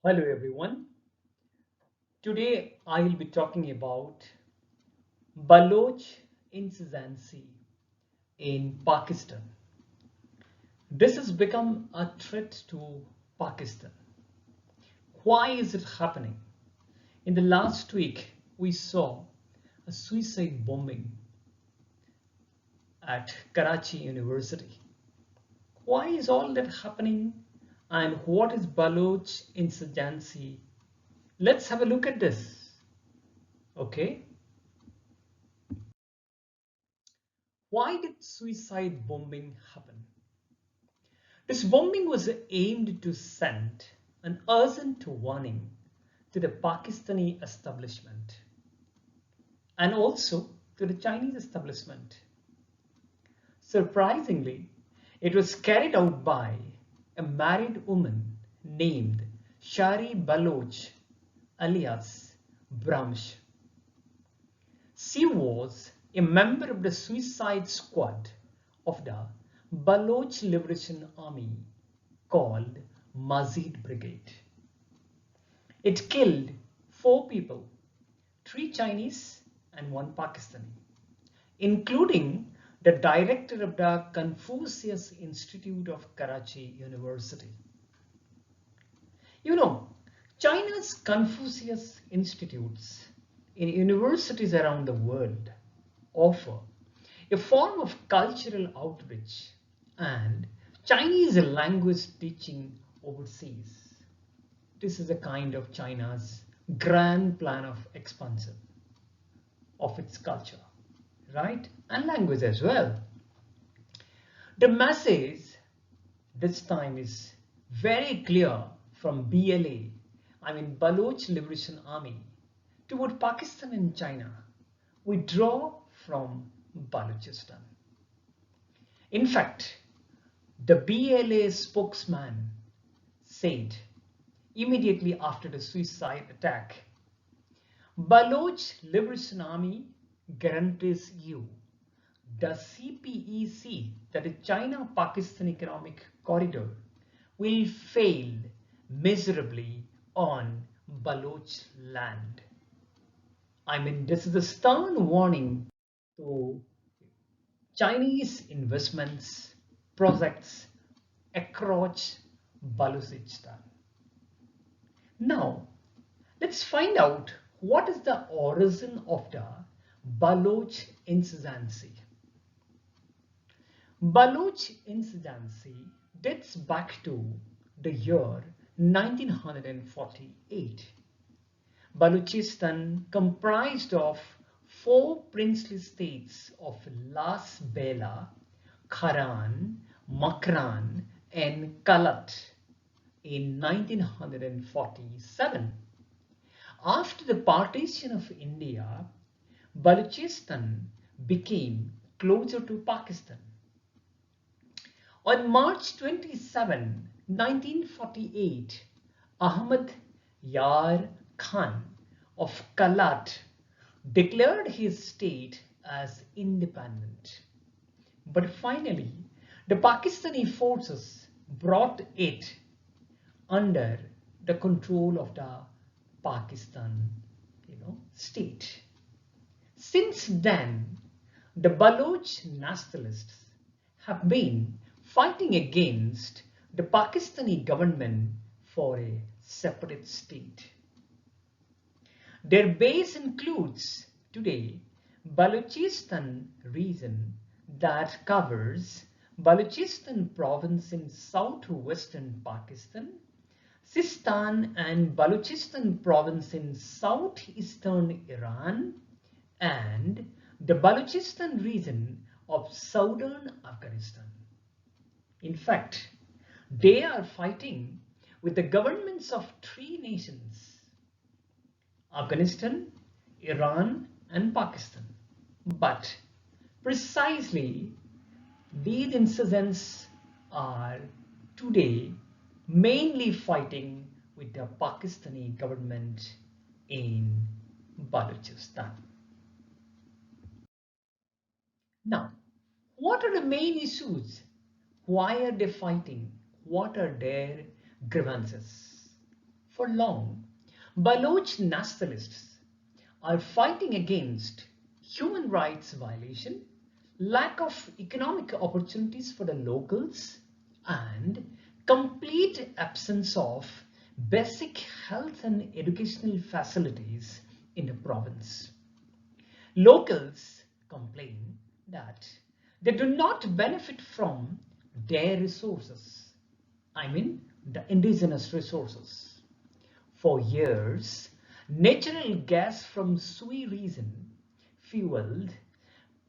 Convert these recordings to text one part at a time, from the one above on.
Hello everyone. Today I will be talking about Baloch insurgency in Pakistan. This has become a threat to Pakistan. Why is it happening? In the last week, we saw a suicide bombing at Karachi University. Why is all that happening? And what is Baloch insurgency? Let's have a look at this. Okay. Why did suicide bombing happen? This bombing was aimed to send an urgent warning to the Pakistani establishment and also to the Chinese establishment. Surprisingly, it was carried out by a married woman named Shari Baloch alias Brahms. She was a member of the suicide squad of the Baloch Liberation Army called Mazid Brigade. It killed 4 people, 3 Chinese and 1 Pakistani, including the director of the Confucius Institute of Karachi University. You know, China's Confucius Institutes in universities around the world offer a form of cultural outreach and Chinese language teaching overseas. This is a kind of China's grand plan of expansion of its culture, right? And language as well. The message this time is very clear from BLA, I mean Baloch Liberation Army, toward Pakistan and China. Withdraw from Balochistan. In fact, the BLA spokesman said immediately after the suicide attack, Baloch Liberation Army guarantees you the CPEC, that is China-Pakistan Economic Corridor, will fail miserably on Baloch land. I mean, this is a stern warning to Chinese investments, projects across Balochistan. Now, let's find out what is the origin of the Baloch insurgency. Baloch insurgency dates back to the year 1948. Balochistan comprised of 4 princely states of Las Bela, Kharan, Makran and Kalat in 1947. After the partition of India, Balochistan became closer to Pakistan. On March 27, 1948, Ahmad Yar Khan of Kalat declared his state as independent. But finally, the Pakistani forces brought it under the control of the Pakistan, state. Since then, the Baloch nationalists have been fighting against the Pakistani government for a separate state. Their base includes today Balochistan region that covers Balochistan province in southwestern Pakistan, Sistan and Balochistan province in southeastern Iran, and the Balochistan region of southern Afghanistan. In fact, they are fighting with the governments of 3 nations, Afghanistan, Iran and Pakistan. But precisely these insurgents are today mainly fighting with the Pakistani government in Balochistan. Now, what are the main issues? Why are they fighting? What are their grievances? For long, Baloch nationalists are fighting against human rights violation, lack of economic opportunities for the locals, and complete absence of basic health and educational facilities in the province. Locals complain that they do not benefit from their resources, I mean the indigenous resources. For years, natural gas from Sui region fueled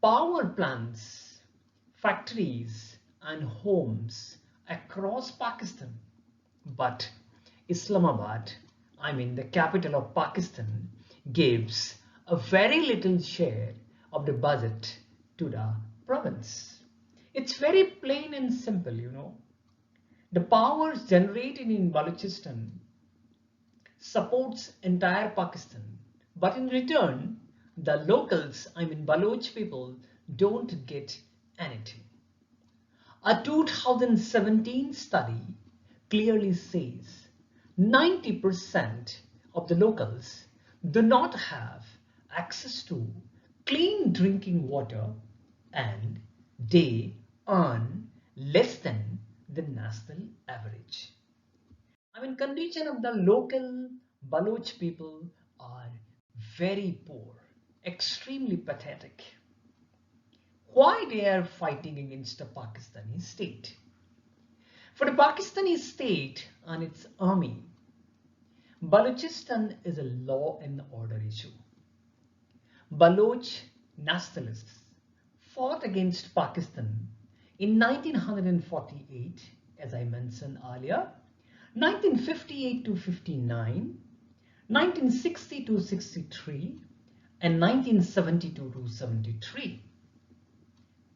power plants, factories and homes across Pakistan. But Islamabad, I mean the capital of Pakistan, gives a very little share of the budget to the province. It's very plain and simple, you know. The powers generated in Balochistan supports entire Pakistan, but in return, the locals, I mean Baloch people, don't get anything. A 2017 study clearly says 90% of the locals do not have access to clean drinking water and they earn less than the national average. I mean, condition of the local Baloch people are very poor, extremely pathetic. Why they are fighting against the Pakistani state? For the Pakistani state and its army, Balochistan is a law and order issue. Baloch nationalists fought against Pakistan in 1948, as I mentioned earlier, 1958 to 59, 1960 to 63, and 1972 to 73.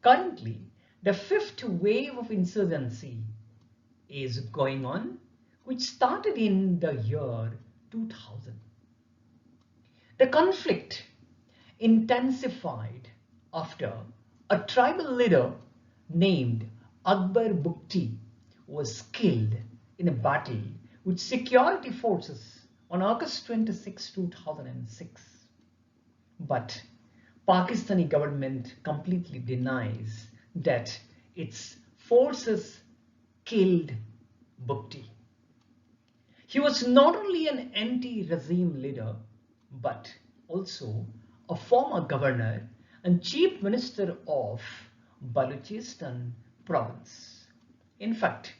Currently, the fifth wave of insurgency is going on, which started in the year 2000. The conflict intensified after a tribal leader named Akbar Bukti was killed in a battle with security forces on August 26, 2006. But Pakistani government completely denies that its forces killed Bukti. He was not only an anti-regime leader, but also a former governor and chief minister of Balochistan province. In fact,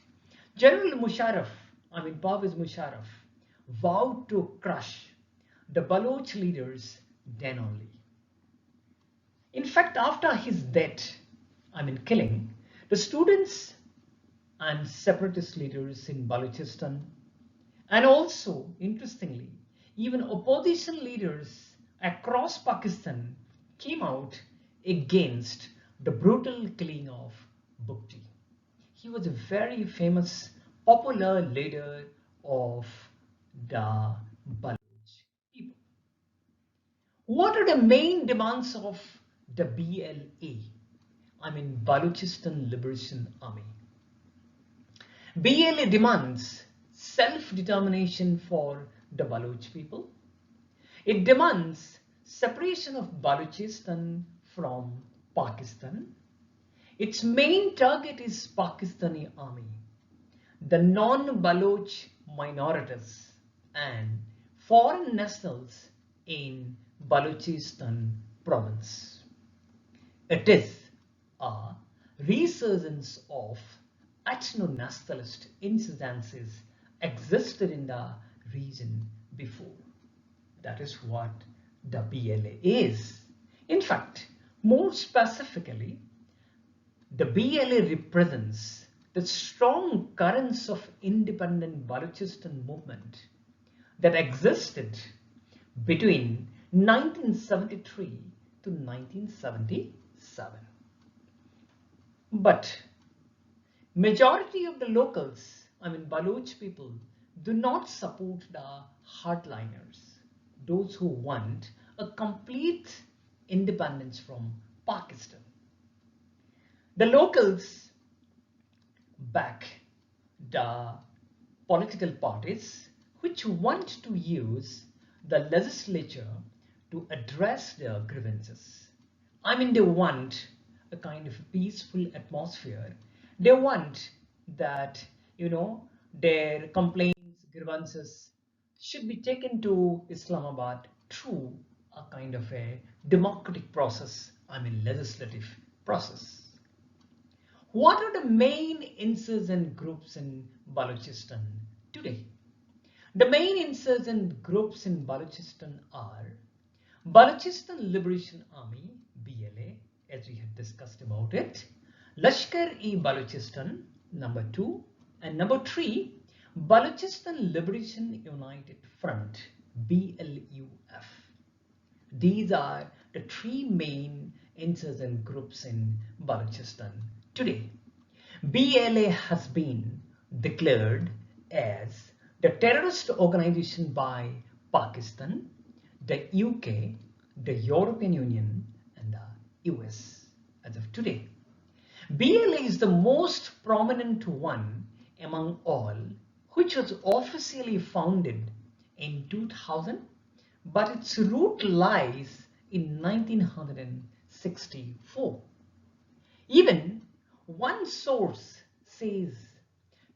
General Musharraf, Pervez Musharraf, vowed to crush the Baloch leaders then only. In fact, after his death, killing, the students and separatist leaders in Balochistan, and also, interestingly, even opposition leaders across Pakistan came out against the brutal killing of Bukti. He was a very famous, popular leader of the Baloch people. What are the main demands of the BLA? Balochistan Liberation Army. BLA demands self-determination for the Baloch people. It demands separation of Balochistan from Pakistan. Its main target is Pakistani army, the non-Baloch minorities and foreign nationals in Balochistan province. It is a resurgence of ethno-nationalist insurgencies existed in the region before. That is what the BLA is. In fact, more specifically, the BLA represents the strong currents of independent Balochistan movement that existed between 1973 to 1977. But majority of the locals, Baloch people, do not support the hardliners, those who want a complete independence from Pakistan. The locals back the political parties which want to use the legislature to address their grievances. I mean, they want a kind of peaceful atmosphere. They want that, their complaints, grievances should be taken to Islamabad through a kind of a democratic process, I mean, legislative process. What are the main insurgent groups in Balochistan today? The main insurgent groups in Balochistan are Balochistan Liberation Army, BLA, as we had discussed about it, Lashkar-e-Balochistan, number 2, and number 3, Balochistan Liberation United Front, BLUF. These are the three main insurgent groups in Balochistan today. BLA has been declared as the terrorist organization by Pakistan, the UK, the European Union, and the US as of today. BLA is the most prominent one among all, which was officially founded in 2000, but its root lies in 1964. Even one source says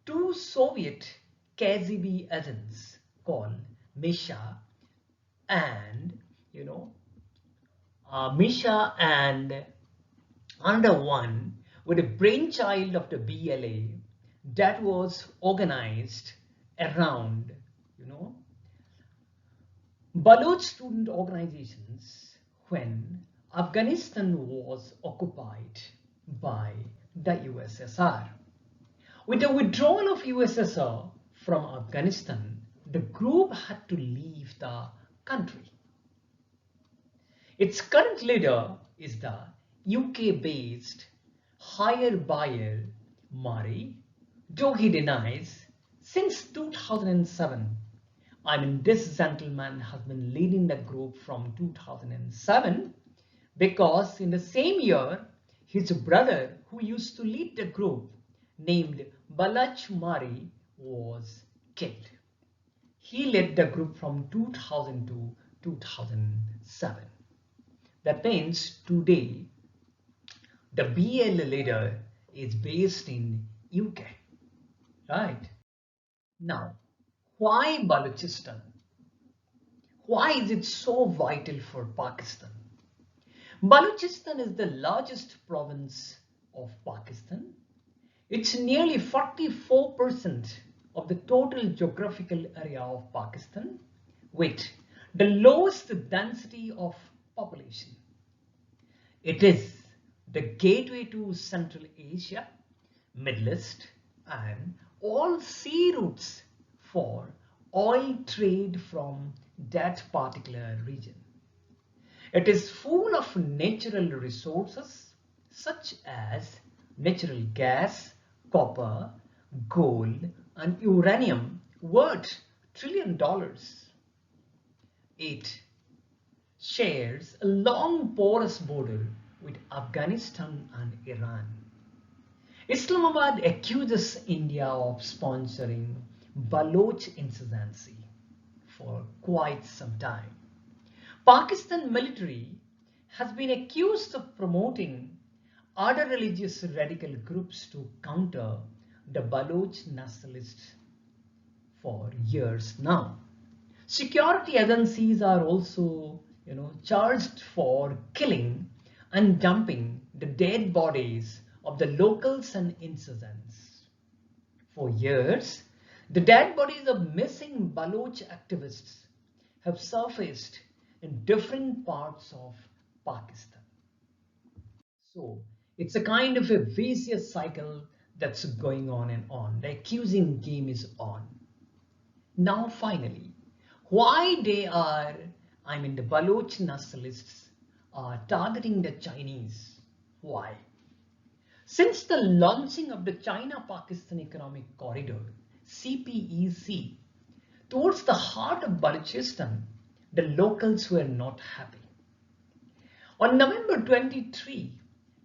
two Soviet KGB agents called Misha and Misha and another one with a brainchild of the BLA that was organized around Baloch student organizations when Afghanistan was occupied by the USSR. With the withdrawal of USSR from Afghanistan, the group had to leave the country. Its current leader is the UK-based hire buyer Mari, though he denies since 2007. I mean, this gentleman has been leading the group from 2007 because in the same year, his brother who used to lead the group named Baloch Mari was killed. He led the group from 2000 to 2007. That means today the BL leader is based in UK, right? Now, why Balochistan? Why is it so vital for Pakistan? Balochistan is the largest province of Pakistan. It's nearly 44% of the total geographical area of Pakistan, with the lowest density of population. It is the gateway to Central Asia, Middle East, and all sea routes for oil trade from that particular region. It is full of natural resources such as natural gas, copper, gold, and uranium worth $1 trillion. It shares a long porous border with Afghanistan and Iran. Islamabad accuses India of sponsoring Baloch insurgency for quite some time. Pakistan military has been accused of promoting other religious radical groups to counter the Baloch nationalists for years now. Security agencies are also, charged for killing and dumping the dead bodies of the locals and insurgents. For years, the dead bodies of missing Baloch activists have surfaced in different parts of Pakistan. So it's a kind of a vicious cycle that's going on and on. The accusing game is on. Now finally, why the Baloch nationalists are targeting the Chinese? Why? Since the launching of the China-Pakistan Economic Corridor, CPEC, towards the heart of Balochistan, the locals were not happy. On November 23,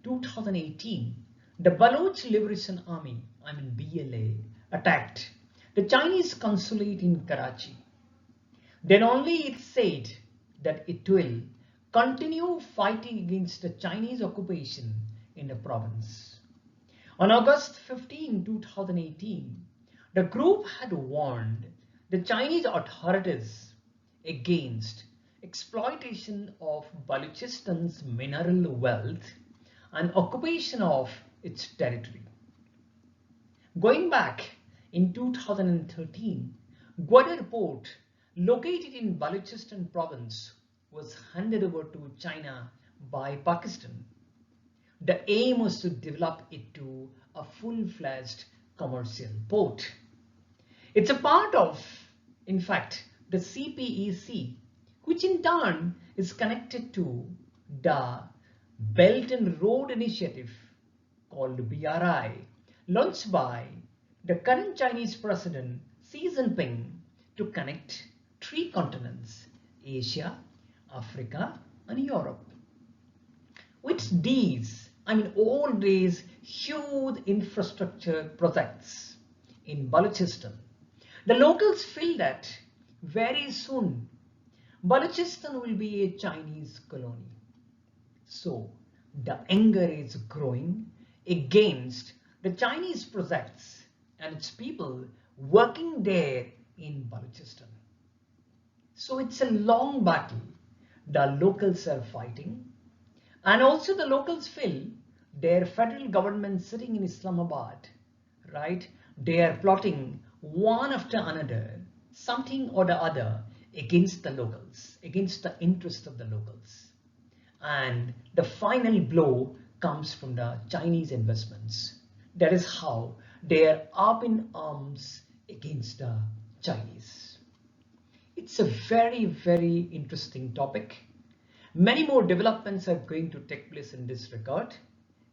2018, the Baloch Liberation Army, BLA, attacked the Chinese consulate in Karachi. Then only it said that it will continue fighting against the Chinese occupation in the province. On August 15, 2018, the group had warned the Chinese authorities against exploitation of Balochistan's mineral wealth and occupation of its territory. Going back in 2013, Gwadar port, located in Balochistan province, was handed over to China by Pakistan. The aim was to develop it to a full-fledged commercial port. It's a part of, in fact, the CPEC, which in turn is connected to the Belt and Road Initiative called BRI, launched by the current Chinese President Xi Jinping to connect three continents, Asia, Africa, and Europe. With all these huge infrastructure projects in Balochistan, the locals feel that very soon Balochistan will be a Chinese colony. So the anger is growing against the Chinese projects and its people working there in Balochistan. So it's a long battle. The locals are fighting, and also the locals feel their federal government sitting in Islamabad, right? They are plotting one after another, something or the other against the locals, against the interest of the locals. And the final blow comes from the Chinese investments. That is how they are up in arms against the Chinese. It's a very, very interesting topic. Many more developments are going to take place in this regard,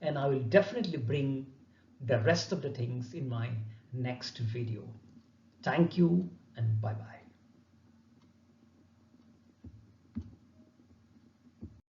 and I will definitely bring the rest of the things in my next video. Thank you and bye-bye.